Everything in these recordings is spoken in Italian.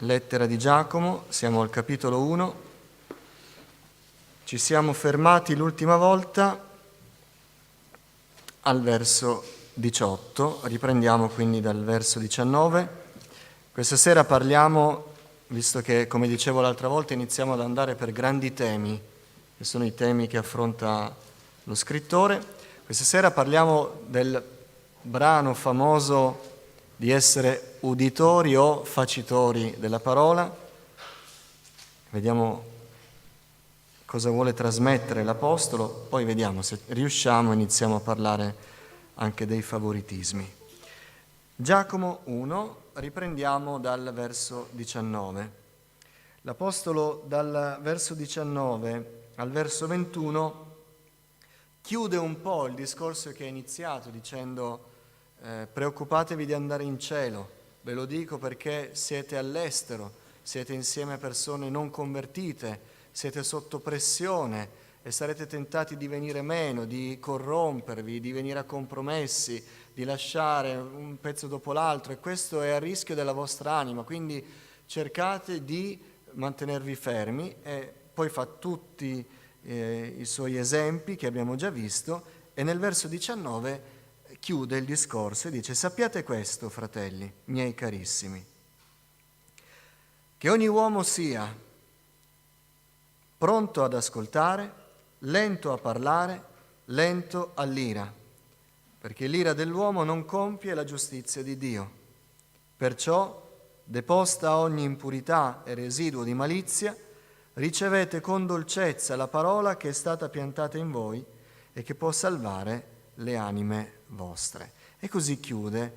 Lettera di Giacomo, siamo al capitolo 1. Ci siamo fermati l'ultima volta al verso 18, riprendiamo quindi dal verso 19. Questa sera parliamo, visto che, come dicevo l'altra volta, iniziamo ad andare per grandi temi, che sono i temi che affronta lo scrittore. Questa sera parliamo del brano famoso di essere uditori o facitori della parola. Vediamo cosa vuole trasmettere l'Apostolo, poi vediamo se riusciamo, iniziamo a parlare anche dei favoritismi. Giacomo 1, riprendiamo dal verso 19. L'Apostolo dal verso 19 al verso 21 chiude un po' il discorso che è iniziato dicendo preoccupatevi di andare in cielo, ve lo dico perché siete all'estero, siete insieme a persone non convertite, siete sotto pressione e sarete tentati di venire meno, di corrompervi, di venire a compromessi, di lasciare un pezzo dopo l'altro, e questo è a rischio della vostra anima, quindi cercate di mantenervi fermi. E poi fa tutti i suoi esempi che abbiamo già visto, e nel verso 19 chiude il discorso e dice: sappiate questo, fratelli miei carissimi, che ogni uomo sia pronto ad ascoltare, lento a parlare, lento all'ira, perché l'ira dell'uomo non compie la giustizia di Dio. Perciò, deposta ogni impurità e residuo di malizia, ricevete con dolcezza la parola che è stata piantata in voi e che può salvare le anime vostre. E così chiude,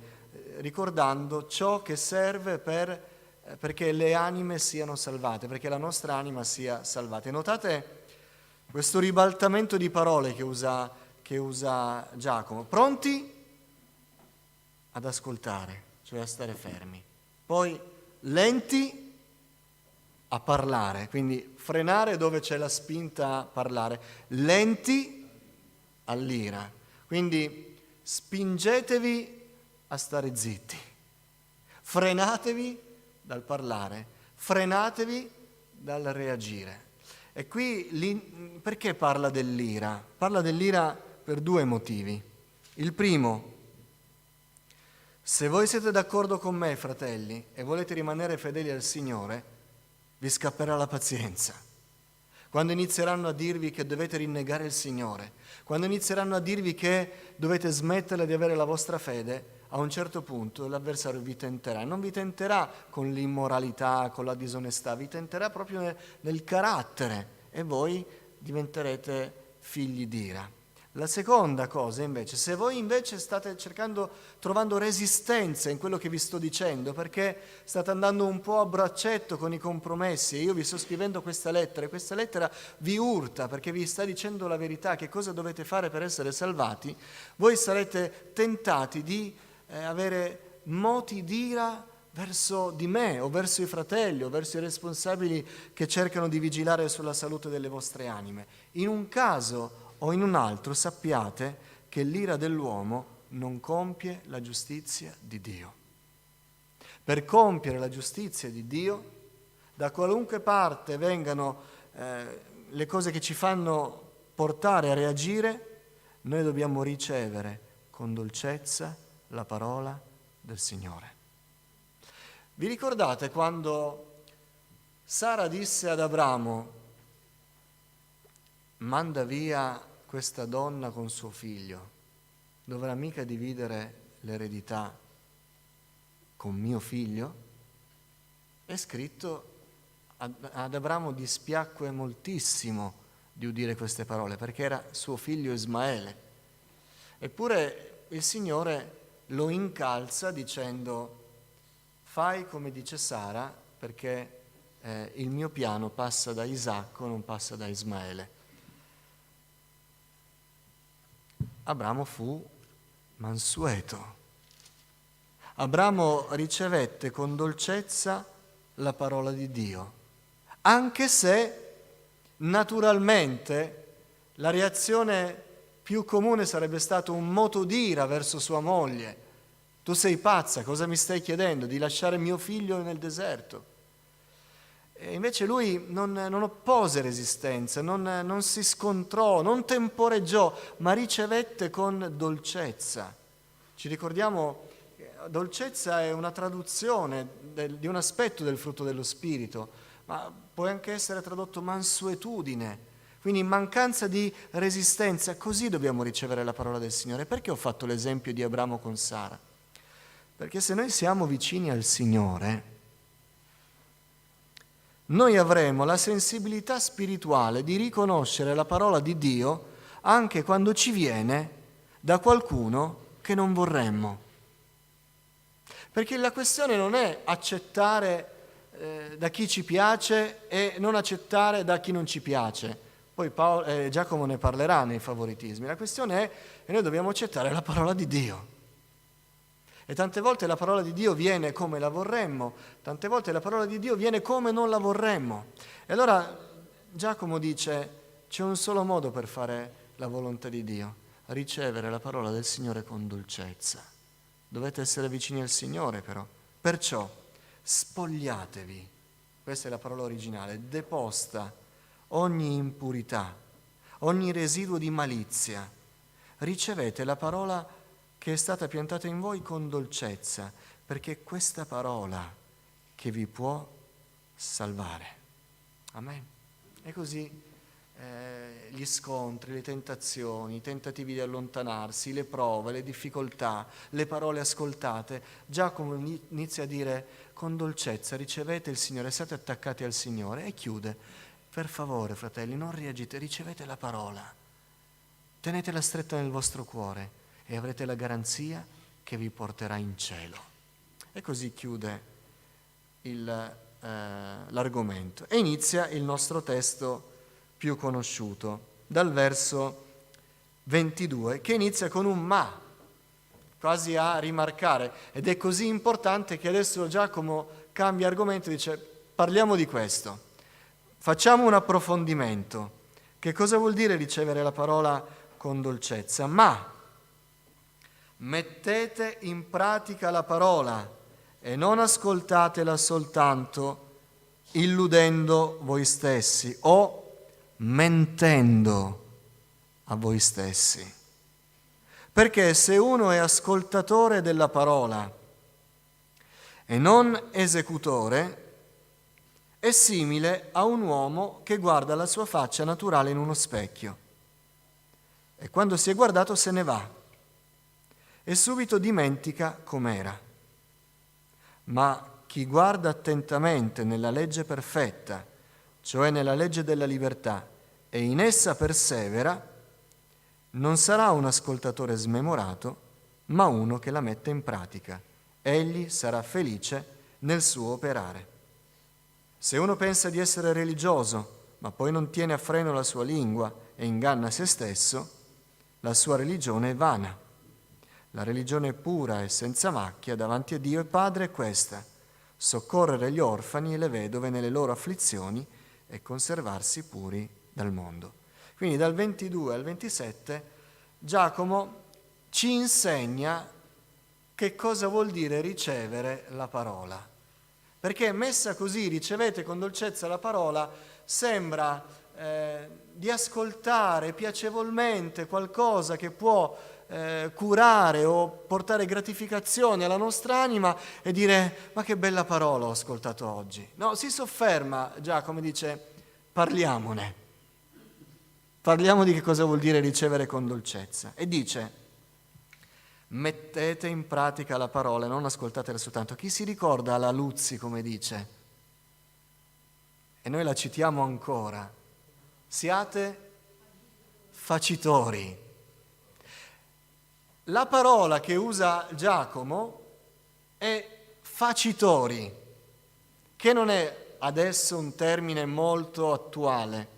ricordando ciò che serve perché le anime siano salvate, perché la nostra anima sia salvata. E notate questo ribaltamento di parole che usa Giacomo: pronti ad ascoltare, cioè a stare fermi, poi lenti a parlare, quindi frenare dove c'è la spinta a parlare, lenti all'ira, quindi spingetevi a stare zitti, frenatevi dal parlare, frenatevi dal reagire. E qui perché parla dell'ira? Parla dell'ira per due motivi. Il primo: se voi siete d'accordo con me, fratelli, e volete rimanere fedeli al Signore, vi scapperà la pazienza. Quando inizieranno a dirvi che dovete rinnegare il Signore, quando inizieranno a dirvi che dovete smetterla di avere la vostra fede, a un certo punto l'avversario vi tenterà. Non vi tenterà con l'immoralità, con la disonestà, vi tenterà proprio nel carattere, e voi diventerete figli d'ira. La seconda cosa invece, se voi invece state trovando resistenza in quello che vi sto dicendo, perché state andando un po' a braccetto con i compromessi, e io vi sto scrivendo questa lettera, e questa lettera vi urta perché vi sta dicendo la verità, che cosa dovete fare per essere salvati, voi sarete tentati di avere moti d'ira verso di me, o verso i fratelli, o verso i responsabili che cercano di vigilare sulla salute delle vostre anime. In un caso o in un altro sappiate che l'ira dell'uomo non compie la giustizia di Dio. Per compiere la giustizia di Dio, da qualunque parte vengano le cose che ci fanno portare a reagire, noi dobbiamo ricevere con dolcezza la parola del Signore. Vi ricordate quando Sara disse ad Abramo: manda via questa donna con suo figlio, dovrà mica dividere l'eredità con mio figlio? È scritto, ad Abramo dispiacque moltissimo di udire queste parole, perché era suo figlio Ismaele. Eppure il Signore lo incalza dicendo: fai come dice Sara, perché il mio piano passa da Isacco, non passa da Ismaele. Abramo fu mansueto. Abramo ricevette con dolcezza la parola di Dio, anche se naturalmente la reazione più comune sarebbe stato un moto d'ira verso sua moglie. Tu sei pazza, cosa mi stai chiedendo? Di lasciare mio figlio nel deserto? E invece lui non oppose resistenza, non si scontrò, non temporeggiò, ma ricevette con dolcezza. Ci ricordiamo, dolcezza è una traduzione di un aspetto del frutto dello Spirito, ma può anche essere tradotto mansuetudine. Quindi in mancanza di resistenza, così dobbiamo ricevere la parola del Signore. Perché ho fatto l'esempio di Abramo con Sara? Perché se noi siamo vicini al Signore, noi avremo la sensibilità spirituale di riconoscere la parola di Dio anche quando ci viene da qualcuno che non vorremmo. Perché la questione non è accettare da chi ci piace e non accettare da chi non ci piace. Poi Giacomo ne parlerà nei favoritismi. La questione è che noi dobbiamo accettare la parola di Dio. E tante volte la parola di Dio viene come la vorremmo, tante volte la parola di Dio viene come non la vorremmo. E allora Giacomo dice, c'è un solo modo per fare la volontà di Dio, ricevere la parola del Signore con dolcezza. Dovete essere vicini al Signore però. Perciò spogliatevi, questa è la parola originale, deposta ogni impurità, ogni residuo di malizia. Ricevete la parola che è stata piantata in voi con dolcezza, perché è questa parola che vi può salvare. Amen. E così gli scontri, le tentazioni, i tentativi di allontanarsi, le prove, le difficoltà, le parole ascoltate, Giacomo inizia a dire con dolcezza ricevete il Signore, siate attaccati al Signore, e chiude, per favore fratelli non reagite, ricevete la parola, tenetela stretta nel vostro cuore e avrete la garanzia che vi porterà in cielo. E così chiude l'argomento. E inizia il nostro testo più conosciuto, dal verso 22, che inizia con un ma, quasi a rimarcare. Ed è così importante che adesso Giacomo cambia argomento e dice, parliamo di questo, facciamo un approfondimento. Che cosa vuol dire ricevere la parola con dolcezza? Ma mettete in pratica la parola e non ascoltatela soltanto illudendo voi stessi o mentendo a voi stessi. Perché se uno è ascoltatore della parola e non esecutore, è simile a un uomo che guarda la sua faccia naturale in uno specchio e quando si è guardato se ne va e subito dimentica com'era. Ma chi guarda attentamente nella legge perfetta, cioè nella legge della libertà, e in essa persevera, non sarà un ascoltatore smemorato, ma uno che la mette in pratica. Egli sarà felice nel suo operare. Se uno pensa di essere religioso, ma poi non tiene a freno la sua lingua e inganna se stesso, la sua religione è vana. La religione pura e senza macchia davanti a Dio e Padre è questa: soccorrere gli orfani e le vedove nelle loro afflizioni e conservarsi puri dal mondo. Quindi dal 22 al 27 Giacomo ci insegna che cosa vuol dire ricevere la parola. Perché messa così, ricevete con dolcezza la parola, sembra di ascoltare piacevolmente qualcosa che può curare o portare gratificazione alla nostra anima e dire ma che bella parola ho ascoltato oggi. No, si sofferma Giacomo, dice parliamo di che cosa vuol dire ricevere con dolcezza e dice mettete in pratica la parola e non ascoltatela soltanto. Chi si ricorda la Luzzi come dice? E noi la citiamo ancora. Siate facitori. La parola che usa Giacomo è facitori, che non è adesso un termine molto attuale.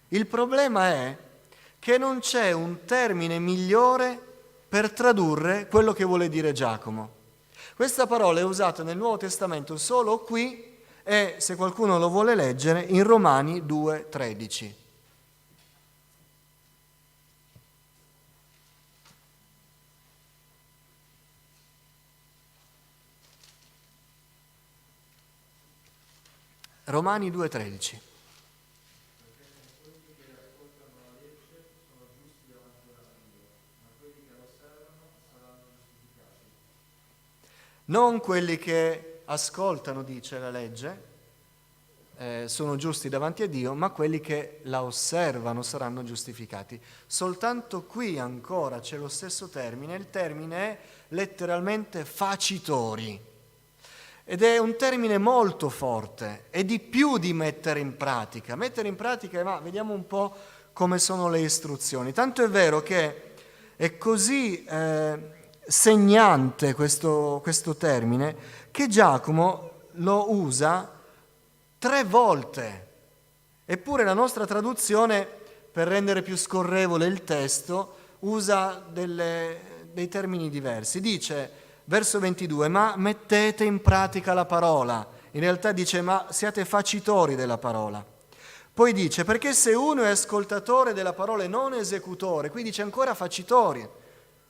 Il problema è che non c'è un termine migliore per tradurre quello che vuole dire Giacomo. Questa parola è usata nel Nuovo Testamento solo qui e, se qualcuno lo vuole leggere, in Romani 2,13. Romani 2,13. Non quelli che ascoltano, dice la legge, sono giusti davanti a Dio, ma quelli che la osservano saranno giustificati. Soltanto qui ancora c'è lo stesso termine, il termine è letteralmente facitori. Ed è un termine molto forte, è di più di mettere in pratica. Mettere in pratica, ma vediamo un po' come sono le istruzioni. Tanto è vero che è così segnante questo termine che Giacomo lo usa 3 volte. Eppure la nostra traduzione, per rendere più scorrevole il testo, usa dei termini diversi. Dice, verso 22, ma mettete in pratica la parola. In realtà dice, ma siate facitori della parola. Poi dice, perché se uno è ascoltatore della parola e non esecutore, qui dice ancora facitori,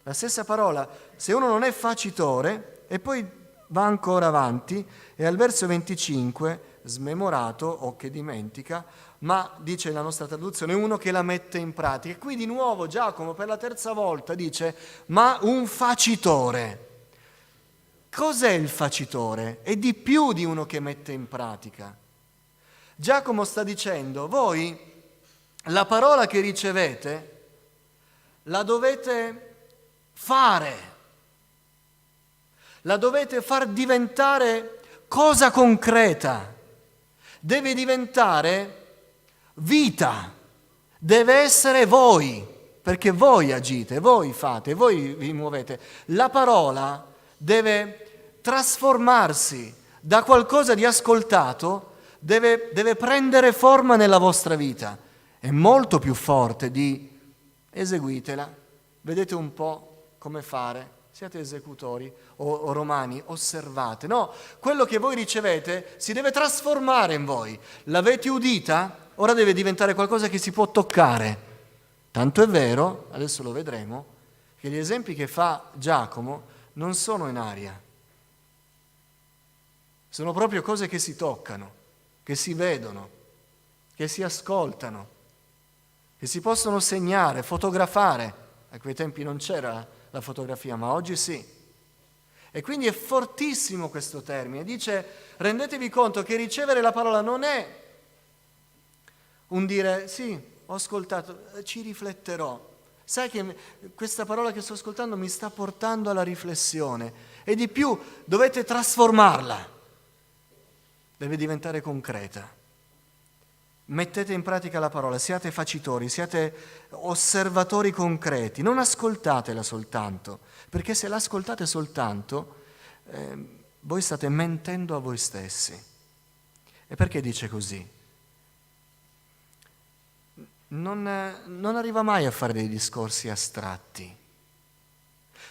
la stessa parola, se uno non è facitore, e poi va ancora avanti, e al verso 25, smemorato o che dimentica, ma dice la nostra traduzione, uno che la mette in pratica. E qui di nuovo Giacomo per la 3ª volta dice, ma un facitore. Cos'è il facitore? È di più di uno che mette in pratica. Giacomo sta dicendo, voi la parola che ricevete la dovete fare, la dovete far diventare cosa concreta, deve diventare vita, deve essere voi, perché voi agite, voi fate, voi vi muovete. La parola deve trasformarsi da qualcosa di ascoltato, deve prendere forma nella vostra vita. È molto più forte di eseguitela, vedete un po' come fare, siate esecutori o romani, osservate. No, quello che voi ricevete si deve trasformare in voi. L'avete udita? Ora deve diventare qualcosa che si può toccare. Tanto è vero, adesso lo vedremo, che gli esempi che fa Giacomo non sono in aria. Sono proprio cose che si toccano, che si vedono, che si ascoltano, che si possono segnare, fotografare. A quei tempi non c'era la fotografia, ma oggi sì. E quindi è fortissimo questo termine. Dice, rendetevi conto che ricevere la parola non è un dire, sì, ho ascoltato, ci rifletterò. Sai che questa parola che sto ascoltando mi sta portando alla riflessione. E di più, dovete trasformarla. Deve diventare concreta. Mettete in pratica la parola, siate facitori, siate osservatori concreti, non ascoltatela soltanto, perché se l'ascoltate soltanto, voi state mentendo a voi stessi. E perché dice così? Non arriva mai a fare dei discorsi astratti.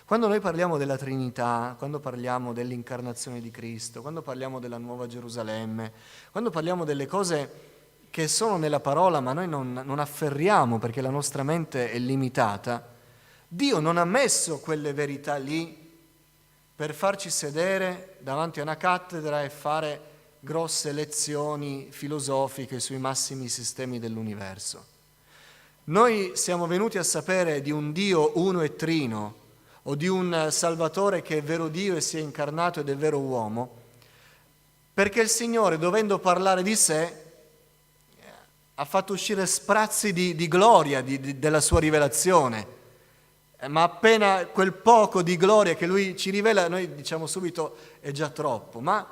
Quando noi parliamo della Trinità, quando parliamo dell'incarnazione di Cristo, quando parliamo della Nuova Gerusalemme, quando parliamo delle cose che sono nella parola ma noi non afferriamo perché la nostra mente è limitata, Dio non ha messo quelle verità lì per farci sedere davanti a una cattedra e fare grosse lezioni filosofiche sui massimi sistemi dell'universo. Noi siamo venuti a sapere di un Dio uno e trino o di un Salvatore che è vero Dio e si è incarnato ed è vero uomo, perché il Signore, dovendo parlare di sé, ha fatto uscire sprazzi di gloria della sua rivelazione, ma appena quel poco di gloria che lui ci rivela, noi diciamo subito è già troppo. Ma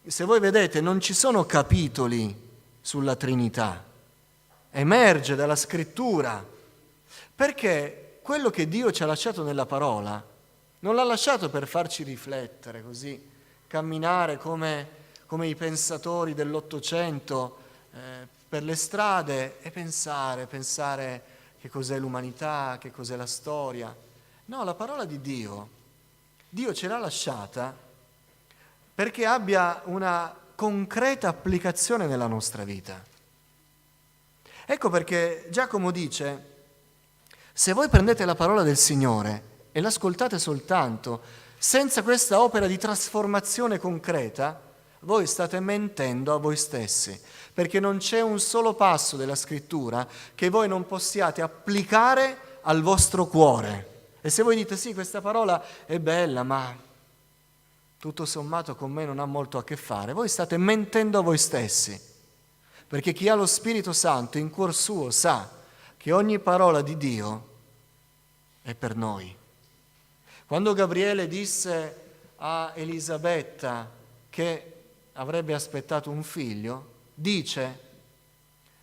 se voi vedete non ci sono capitoli sulla Trinità, emerge dalla Scrittura, perché quello che Dio ci ha lasciato nella parola non l'ha lasciato per farci riflettere così, camminare come i pensatori dell'Ottocento per le strade e pensare che cos'è l'umanità, che cos'è la storia. No, la parola di Dio ce l'ha lasciata perché abbia una concreta applicazione nella nostra vita. Ecco perché Giacomo dice, se voi prendete la parola del Signore e l'ascoltate soltanto, senza questa opera di trasformazione concreta, voi state mentendo a voi stessi, perché non c'è un solo passo della scrittura che voi non possiate applicare al vostro cuore. E se voi dite sì, questa parola è bella, ma tutto sommato con me non ha molto a che fare, voi state mentendo a voi stessi, perché chi ha lo Spirito Santo in cuor suo sa che ogni parola di Dio è per noi. Quando Gabriele disse a Elisabetta che avrebbe aspettato un figlio, dice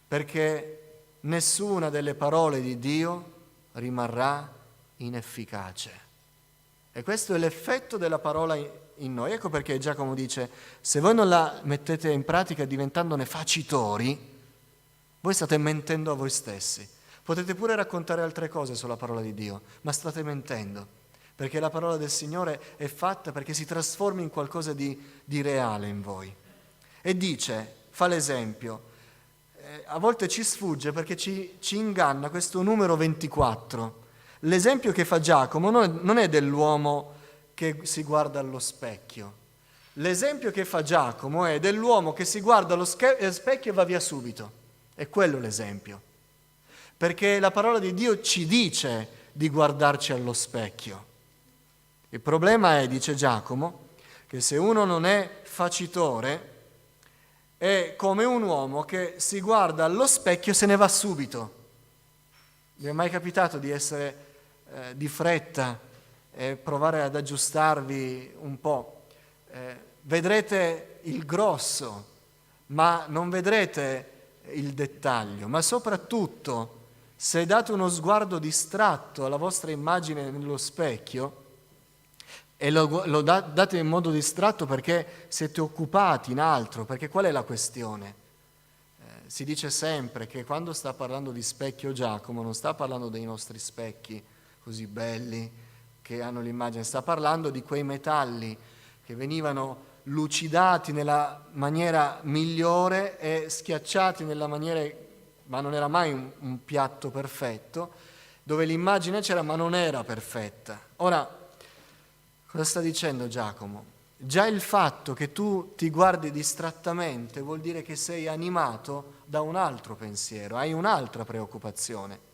perché nessuna delle parole di Dio rimarrà inefficace. E questo è l'effetto della parola in noi. Ecco perché Giacomo dice, se voi non la mettete in pratica diventandone facitori, voi state mentendo a voi stessi. Potete pure raccontare altre cose sulla parola di Dio, ma state mentendo, perché la parola del Signore è fatta perché si trasformi in qualcosa di reale in voi. E dice, fa l'esempio, a volte ci sfugge perché ci inganna questo numero 24. L'esempio che fa Giacomo non è dell'uomo che si guarda allo specchio. L'esempio che fa Giacomo è dell'uomo che si guarda allo specchio e va via subito. È quello l'esempio. Perché la parola di Dio ci dice di guardarci allo specchio. Il problema è, dice Giacomo, che se uno non è facitore, è come un uomo che si guarda allo specchio e se ne va subito. Vi è mai capitato di essere di fretta e provare ad aggiustarvi un po'? Vedrete il grosso, ma non vedrete il dettaglio. Ma soprattutto, se date uno sguardo distratto alla vostra immagine nello specchio, e lo date in modo distratto perché siete occupati in altro, perché qual è la questione? Si dice sempre che quando sta parlando di specchio Giacomo non sta parlando dei nostri specchi così belli che hanno l'immagine, sta parlando di quei metalli che venivano lucidati nella maniera migliore e schiacciati nella maniera, ma non era mai un piatto perfetto, dove l'immagine c'era ma non era perfetta. Ora, cosa sta dicendo Giacomo? Già il fatto che tu ti guardi distrattamente vuol dire che sei animato da un altro pensiero, hai un'altra preoccupazione.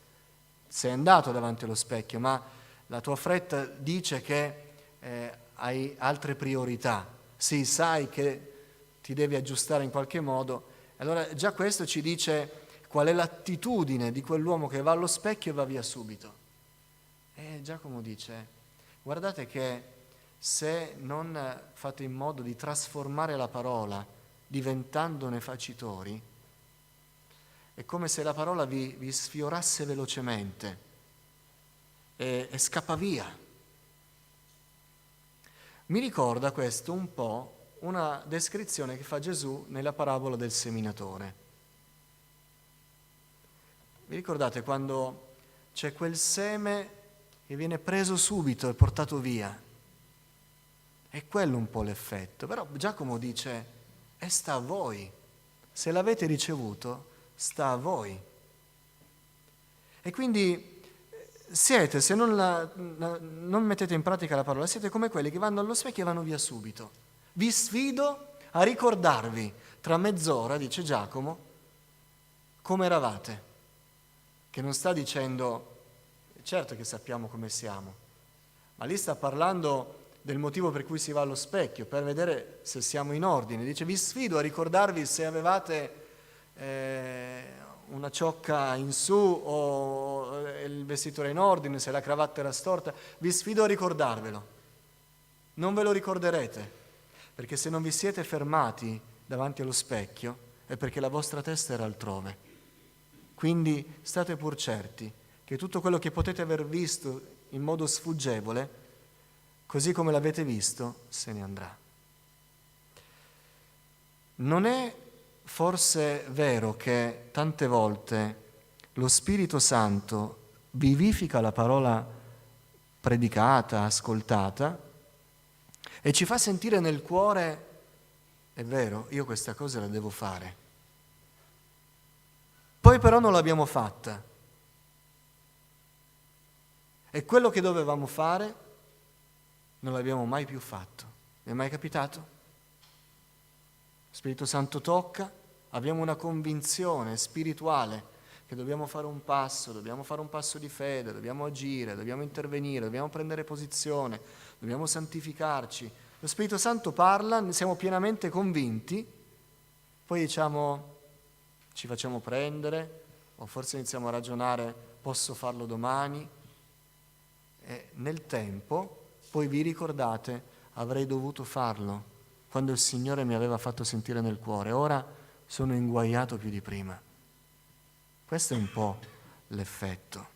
Sei andato davanti allo specchio, ma la tua fretta dice che hai altre priorità. Sì, sai che ti devi aggiustare in qualche modo. Allora già questo ci dice qual è l'attitudine di quell'uomo che va allo specchio e va via subito. E Giacomo dice, guardate che se non fate in modo di trasformare la parola diventandone facitori, è come se la parola vi sfiorasse velocemente e scappa via. Mi ricorda questo un po' una descrizione che fa Gesù nella parabola del seminatore. Vi ricordate quando c'è quel seme che viene preso subito e portato via? È quello un po' l'effetto. Però Giacomo dice, sta a voi. Se l'avete ricevuto, sta a voi. E quindi siete, se non mettete in pratica la parola, siete come quelli che vanno allo specchio e vanno via subito. Vi sfido a ricordarvi tra mezz'ora, dice Giacomo, come eravate. Che non sta dicendo, certo che sappiamo come siamo, ma lì sta parlando del motivo per cui si va allo specchio, per vedere se siamo in ordine. Dice, vi sfido a ricordarvi se avevate una ciocca in su o il vestito era in ordine, se la cravatta era storta. Vi sfido a ricordarvelo. Non ve lo ricorderete, perché se non vi siete fermati davanti allo specchio è perché la vostra testa era altrove. Quindi state pur certi che tutto quello che potete aver visto in modo sfuggevole, così come l'avete visto, se ne andrà. Non è forse vero che tante volte lo Spirito Santo vivifica la parola predicata, ascoltata, e ci fa sentire nel cuore, è vero, io questa cosa la devo fare. Poi però non l'abbiamo fatta. E quello che dovevamo fare non l'abbiamo mai più fatto. Vi è mai capitato? Spirito Santo tocca, abbiamo una convinzione spirituale che dobbiamo fare un passo di fede, dobbiamo agire, dobbiamo intervenire, dobbiamo prendere posizione, dobbiamo santificarci. Lo Spirito Santo parla, ne siamo pienamente convinti, poi diciamo, ci facciamo prendere, o forse iniziamo a ragionare, posso farlo domani? E nel tempo, poi vi ricordate, avrei dovuto farlo quando il Signore mi aveva fatto sentire nel cuore, ora sono inguaiato più di prima. Questo è un po' l'effetto.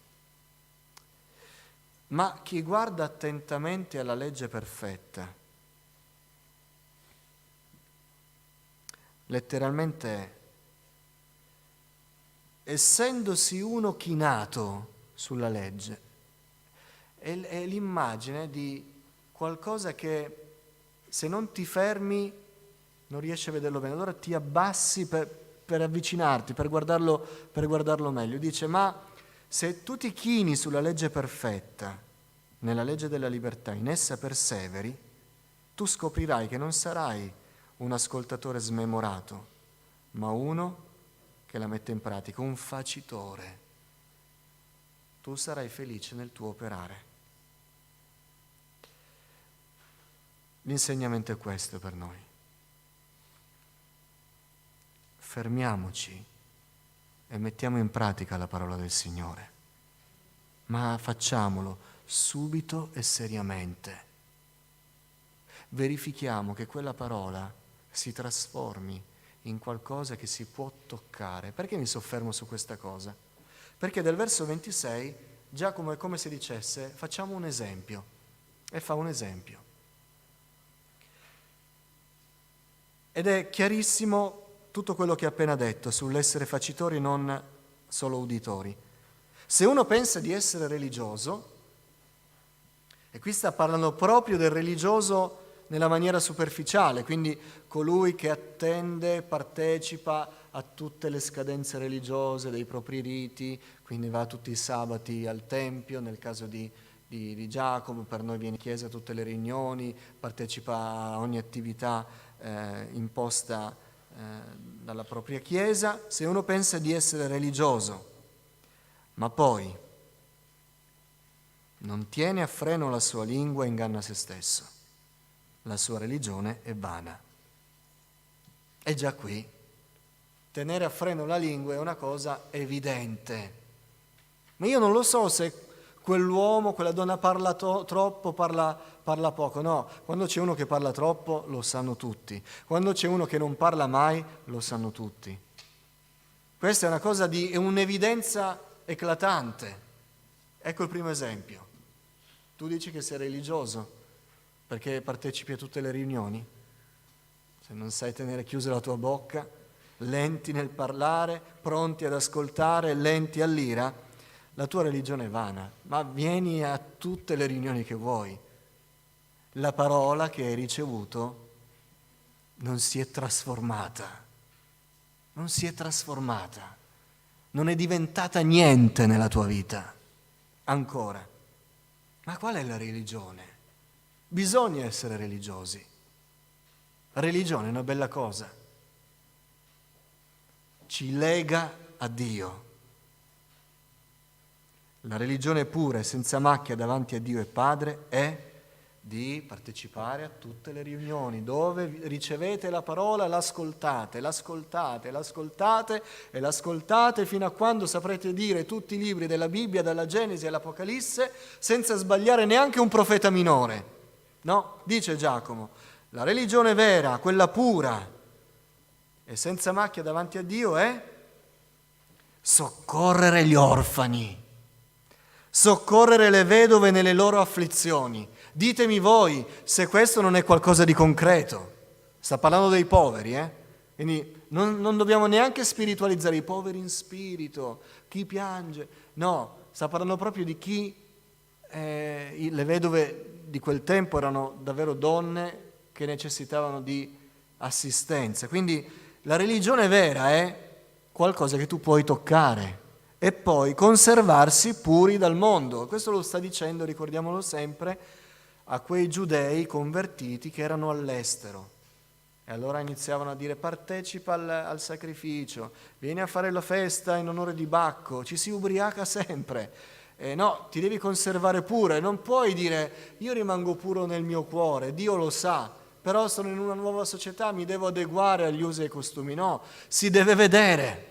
Ma chi guarda attentamente alla legge perfetta, letteralmente, essendosi uno chinato sulla legge, è l'immagine di qualcosa che se non ti fermi non riesci a vederlo bene, allora ti abbassi per avvicinarti, per guardarlo meglio. Dice, ma se tu ti chini sulla legge perfetta, nella legge della libertà, in essa perseveri, tu scoprirai che non sarai un ascoltatore smemorato, ma uno che la mette in pratica, un facitore. Tu sarai felice nel tuo operare. L'insegnamento è questo per noi. Fermiamoci e mettiamo in pratica la parola del Signore, ma facciamolo subito e seriamente. Verifichiamo che quella parola si trasformi in qualcosa che si può toccare. Perché mi soffermo su questa cosa? Perché del verso 26 Giacomo è come se dicesse facciamo un esempio, e fa un esempio. Ed è chiarissimo tutto quello che ha appena detto sull'essere facitori, non solo uditori. Se uno pensa di essere religioso, e qui sta parlando proprio del religioso nella maniera superficiale, quindi colui che attende, partecipa a tutte le scadenze religiose dei propri riti, quindi va tutti i sabati al Tempio, nel caso di Giacomo, per noi viene in chiesa a tutte le riunioni, partecipa a ogni attività imposta dalla propria chiesa. Se uno pensa di essere religioso, ma poi non tiene a freno la sua lingua e inganna se stesso, la sua religione è vana. E già qui, tenere a freno la lingua è una cosa evidente. Ma io non lo so se quell'uomo, quella donna parla troppo, parla poco. No, quando c'è uno che parla troppo lo sanno tutti. Quando c'è uno che non parla mai lo sanno tutti. Questa è una cosa è un'evidenza eclatante. Ecco il primo esempio. Tu dici che sei religioso perché partecipi a tutte le riunioni? Se non sai tenere chiusa la tua bocca, lenti nel parlare, pronti ad ascoltare, lenti all'ira, la tua religione è vana, ma vieni a tutte le riunioni che vuoi. La parola che hai ricevuto non si è trasformata, non è diventata niente nella tua vita, ancora. Ma qual è la religione? Bisogna essere religiosi. La religione è una bella cosa, ci lega a Dio. La religione pura e senza macchia davanti a Dio e Padre è di partecipare a tutte le riunioni dove ricevete la parola, l'ascoltate fino a quando saprete dire tutti i libri della Bibbia, dalla Genesi all'Apocalisse, senza sbagliare neanche un profeta minore. No, dice Giacomo, la religione vera, quella pura e senza macchia davanti a Dio è soccorrere gli orfani, soccorrere le vedove nelle loro afflizioni. Ditemi voi se questo non è qualcosa di concreto. Sta parlando dei poveri, Quindi non dobbiamo neanche spiritualizzare i poveri in spirito, chi piange. No, sta parlando proprio di chi, le vedove di quel tempo erano davvero donne che necessitavano di assistenza. Quindi la religione vera è qualcosa che tu puoi toccare e poi conservarsi puri dal mondo. Questo lo sta dicendo, ricordiamolo sempre, a quei giudei convertiti che erano all'estero. E allora iniziavano a dire: partecipa al sacrificio, vieni a fare la festa in onore di Bacco, ci si ubriaca sempre. No, ti devi conservare pure, non puoi dire: io rimango puro nel mio cuore, Dio lo sa, però sono in una nuova società, mi devo adeguare agli usi e ai costumi. No, si deve vedere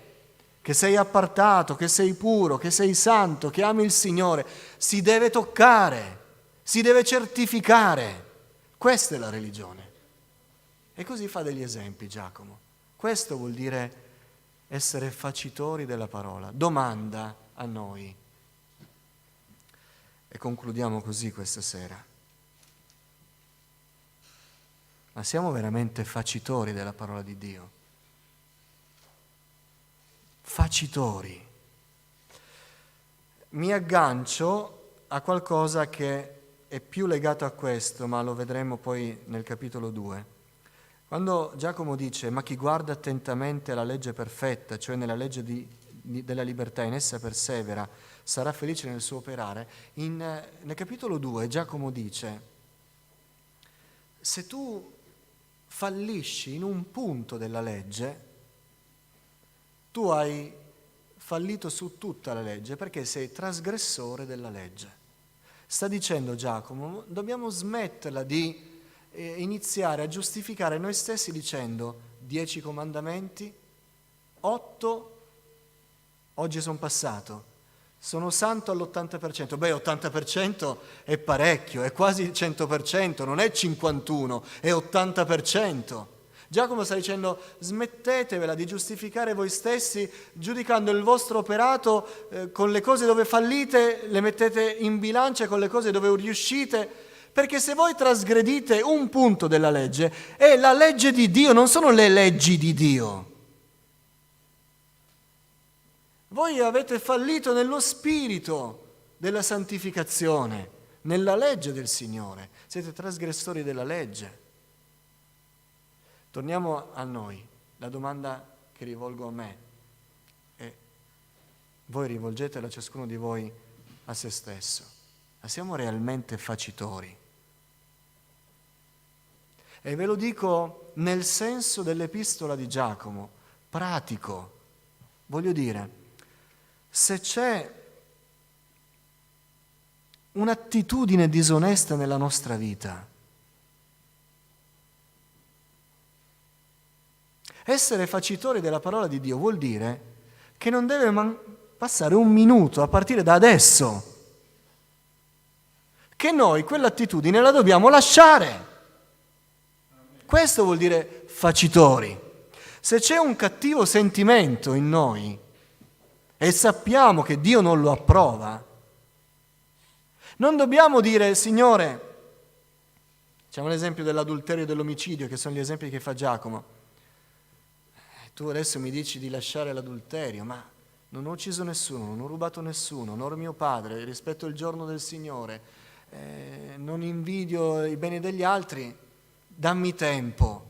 che sei appartato, che sei puro, che sei santo, che ami il Signore. Si deve toccare, si deve certificare. Questa è la religione. E così fa degli esempi Giacomo. Questo vuol dire essere facitori della parola. Domanda a noi. E concludiamo così questa sera. Ma siamo veramente facitori della parola di Dio? Facitori. Mi aggancio a qualcosa che è più legato a questo, ma lo vedremo poi nel capitolo 2. Quando Giacomo dice: ma chi guarda attentamente la legge perfetta, cioè nella legge della libertà, in essa persevera, sarà felice nel suo operare, nel capitolo 2 Giacomo dice: se tu fallisci in un punto della legge, tu hai fallito su tutta la legge, perché sei trasgressore della legge. Sta dicendo Giacomo: dobbiamo smetterla di iniziare a giustificare noi stessi dicendo 10 comandamenti, 8 oggi sono passato, sono santo all'80%. Beh, 80% è parecchio, è quasi il 100%, non è 51%, è 80%. Giacomo sta dicendo: smettetevela di giustificare voi stessi giudicando il vostro operato con le cose dove fallite, le mettete in bilancia con le cose dove riuscite, perché se voi trasgredite un punto della legge, è la legge di Dio, non sono le leggi di Dio. Voi avete fallito nello spirito della santificazione, nella legge del Signore, siete trasgressori della legge. Torniamo a noi, la domanda che rivolgo a me, e voi rivolgetela ciascuno di voi a se stesso: ma siamo realmente facitori? E ve lo dico nel senso dell'epistola di Giacomo, pratico. Voglio dire, se c'è un'attitudine disonesta nella nostra vita, essere facitori della parola di Dio vuol dire che non deve passare un minuto a partire da adesso che noi quell'attitudine la dobbiamo lasciare. Questo vuol dire facitori. Se c'è un cattivo sentimento in noi e sappiamo che Dio non lo approva, non dobbiamo dire: Signore, facciamo l'esempio dell'adulterio e dell'omicidio, che sono gli esempi che fa Giacomo. Tu adesso mi dici di lasciare l'adulterio, ma non ho ucciso nessuno, non ho rubato nessuno, onoro mio padre, rispetto il giorno del Signore, non invidio i beni degli altri, dammi tempo.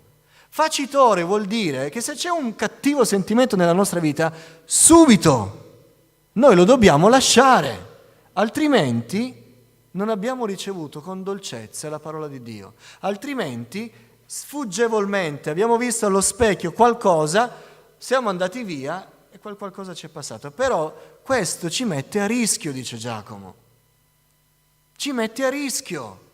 Facitore vuol dire che se c'è un cattivo sentimento nella nostra vita, subito noi lo dobbiamo lasciare, altrimenti non abbiamo ricevuto con dolcezza la parola di Dio, altrimenti sfuggevolmente abbiamo visto allo specchio qualcosa, siamo andati via e quel qualcosa ci è passato. Però questo ci mette a rischio, dice Giacomo, ci mette a rischio.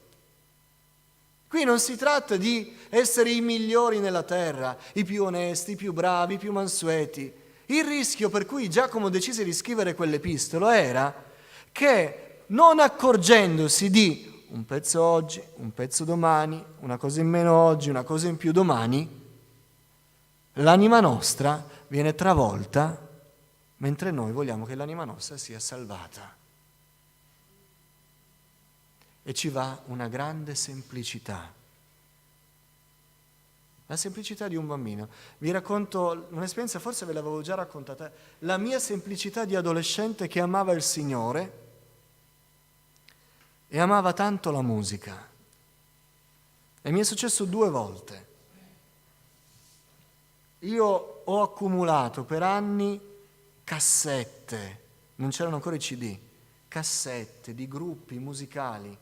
Qui non si tratta di essere i migliori nella terra, i più onesti, i più bravi, i più mansueti. Il rischio per cui Giacomo decise di scrivere quell'epistolo era che, non accorgendosi di un pezzo oggi, un pezzo domani, una cosa in meno oggi, una cosa in più domani, l'anima nostra viene travolta mentre noi vogliamo che l'anima nostra sia salvata. E ci va una grande semplicità, la semplicità di un bambino. Vi racconto un'esperienza, forse ve l'avevo già raccontata, la mia semplicità di adolescente che amava il Signore e amava tanto la musica. E mi è successo 2 volte. Io ho accumulato per anni cassette, non c'erano ancora i CD, cassette di gruppi musicali,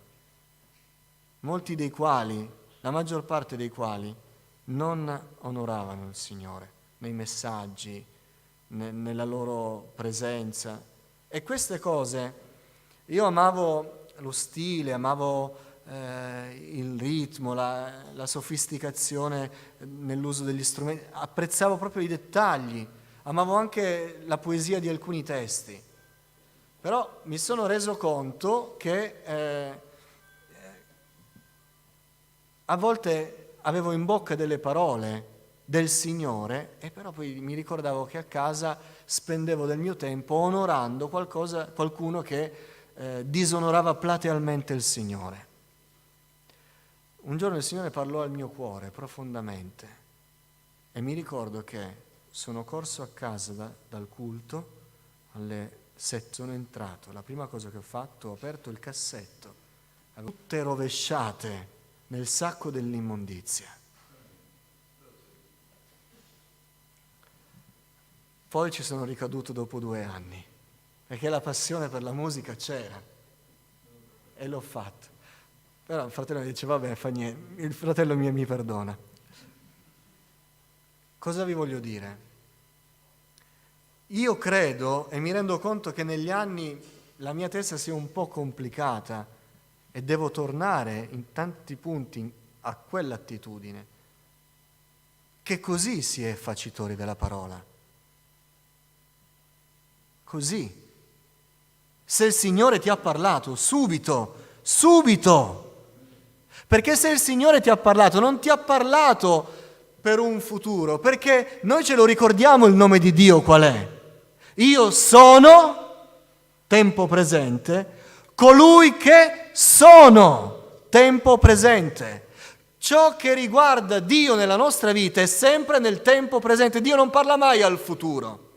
molti dei quali, la maggior parte dei quali, non onoravano il Signore nei messaggi, nella loro presenza. E queste cose, io amavo lo stile, amavo il ritmo, la sofisticazione nell'uso degli strumenti, apprezzavo proprio i dettagli, amavo anche la poesia di alcuni testi. Però mi sono reso conto che a volte avevo in bocca delle parole del Signore e però poi mi ricordavo che a casa spendevo del mio tempo onorando qualcuno che disonorava platealmente il Signore. Un giorno il Signore parlò al mio cuore profondamente e mi ricordo che sono corso a casa dal culto alle 7, sono entrato, la prima cosa che ho fatto, ho aperto il cassetto, avevo tutte rovesciate nel sacco dell'immondizia. Poi ci sono ricaduto dopo 2 anni, perché la passione per la musica c'era e l'ho fatto. Però il fratello mi dice, vabbè, fa niente, il fratello mio mi perdona. Cosa vi voglio dire? Io credo e mi rendo conto che negli anni la mia testa sia un po' complicata e devo tornare in tanti punti a quell'attitudine, che così si è facitori della parola. Così. Se il Signore ti ha parlato, subito. Perché se il Signore ti ha parlato, non ti ha parlato per un futuro, perché noi ce lo ricordiamo il nome di Dio qual è. Io sono, tempo presente, colui che sono, tempo presente. Ciò che riguarda Dio nella nostra vita è sempre nel tempo presente. Dio non parla mai al futuro.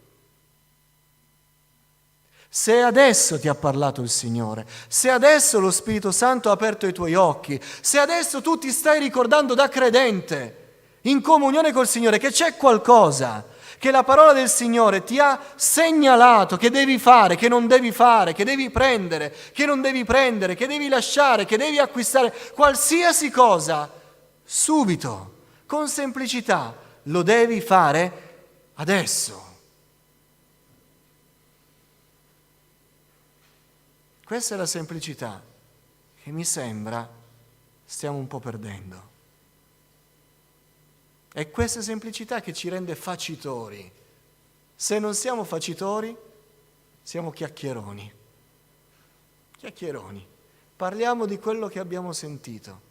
Se adesso ti ha parlato il Signore, se adesso lo Spirito Santo ha aperto i tuoi occhi, se adesso tu ti stai ricordando da credente, in comunione col Signore, che c'è qualcosa, che la parola del Signore ti ha segnalato, che devi fare, che non devi fare, che devi prendere, che non devi prendere, che devi lasciare, che devi acquistare, qualsiasi cosa, subito, con semplicità, lo devi fare adesso. Questa è la semplicità che mi sembra stiamo un po' perdendo. È questa semplicità che ci rende facitori. Se non siamo facitori, siamo chiacchieroni. Chiacchieroni. Parliamo di quello che abbiamo sentito.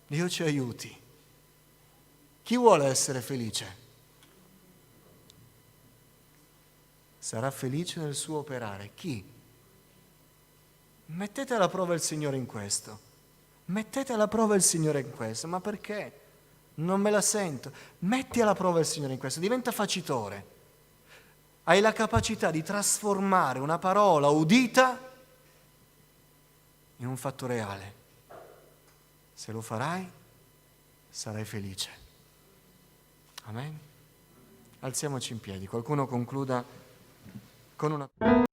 Dio ci aiuti. Chi vuole essere felice? Sarà felice nel suo operare. Chi? Mettete alla prova il Signore in questo. Mettete alla prova il Signore in questo. Ma perché? Non me la sento. Metti alla prova il Signore in questo. Diventa facitore. Hai la capacità di trasformare una parola udita in un fatto reale. Se lo farai, sarai felice. Amen. Alziamoci in piedi. Qualcuno concluda con una...